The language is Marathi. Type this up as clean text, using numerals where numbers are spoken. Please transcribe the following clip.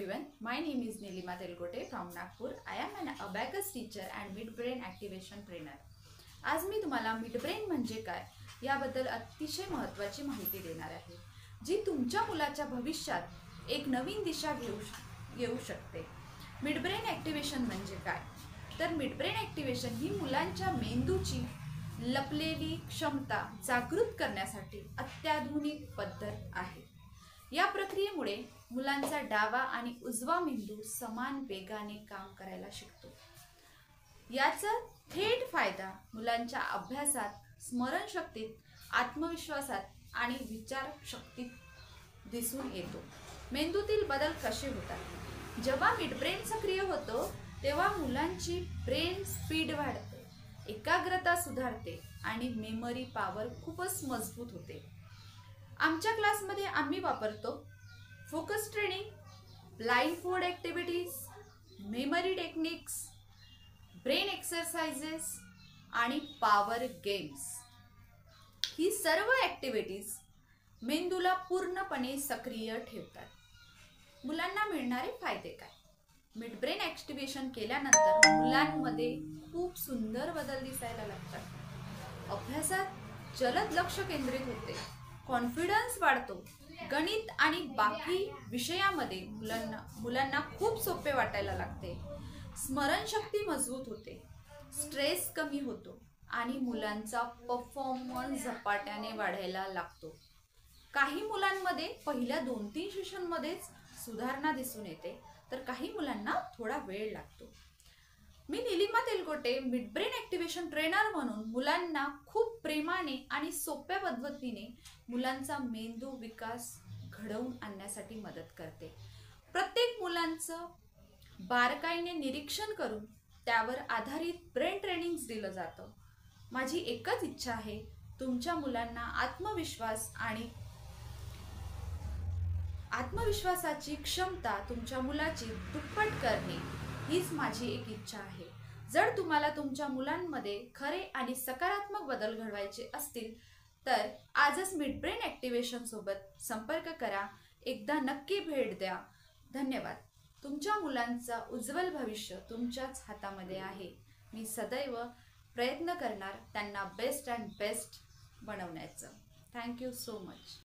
everyone, my name is Nilima Telgote from Nagpur. I am an abacus teacher and midbrain activation trainer. आज मी तुम्हाला midbrain म्हणजे काय याबद्दल अतिशय महत्त्वाची माहिती देणार आहे, जी तुमच्या मुलाच्या भविष्यात एक नवीन दिशा घेऊ शकते. midbrain activation म्हणजे काय? तर midbrain activation ही मुलांच्या मेंदूची लपलेली क्षमता जागृत करण्यासाठी अत्याधुनिक पद्धत आहे. या प्रक्रियेमुळे मुलांचा डावा आणि उजवा मेंदू समान वेगाने काम करायला शिकतो. याचा थेट फायदा मुलांच्या अभ्यासात, स्मरणशक्तीत, आत्मविश्वासात आणि विचारशक्तीत दिसून येतो. मेंदूतील बदल कसे होतात? जेव्हा मिडब्रेन सक्रिय होतो तेव्हा मुलांची ब्रेन स्पीड वाढते, एकाग्रता सुधारते आणि मेमरी पॉवर खूपच मजबूत होते. आमच्या क्लासमध्ये आम्ही वापरतो focus training, blind fold activities, memory techniques, brain exercises आणि पॉवर गेम्स. ही सर्व ॲक्टिव्हिटीज मेंदूला पूर्णपणे सक्रिय ठेवतात. मुलांना मिळणारे फायदे काय? मिडब्रेन ॲक्टिव्हेशन केल्यानंतर मुलांमध्ये खूप सुंदर बदल दिसायला लागतात. अभ्यासात जलद लक्ष केंद्रित होते, कॉन्फिडन्स वाढतो, गणित आणि बाकी विषयामध्ये मुलांना खूप सोपे वाटायला लागते, स्मरणशक्ती मजबूत होते, स्ट्रेस कमी होतो आणि मुलांचा परफॉर्मन्स झपाट्याने वाढायला लागतो. काही मुलांमध्ये पहिल्या 2-3 सेशनमध्येच सुधारणा दिसून येते, तर काही मुलांना थोडा वेळ लागतो. मी Nilima Telgote midbrain activation trainer म्हणून मुलांना खूप प्रेमाने आणि सोप्या पद्धतीने मुलांचा मेंदू विकास घडवून आणण्यासाठी मदत करते. प्रत्येक मुलांचं बारकाईने निरीक्षण करून त्यावर आधारित ब्रेन ट्रेनिंग्स दिलं जातं. माझी एकच इच्छा आहे, तुमच्या मुलांना आत्मविश्वासाची क्षमता तुमच्या मुलाची दुप्पट करणे हीच माझी एक इच्छा आहे. जर तुम्हाला तुमच्या मुलांमध्ये खरे आणि सकारात्मक बदल घडवायचे असतील तर आजच मिडब्रेन ॲक्टिव्हेशन सोबत संपर्क करा. एकदा नक्की भेट द्या. धन्यवाद. तुमच्या मुलांचं उज्ज्वल भविष्य तुमच्याच हातामध्ये आहे. मी सदैव प्रयत्न करणार त्यांना बेस्ट अँड बेस्ट बनवण्याचं. Thank you so much.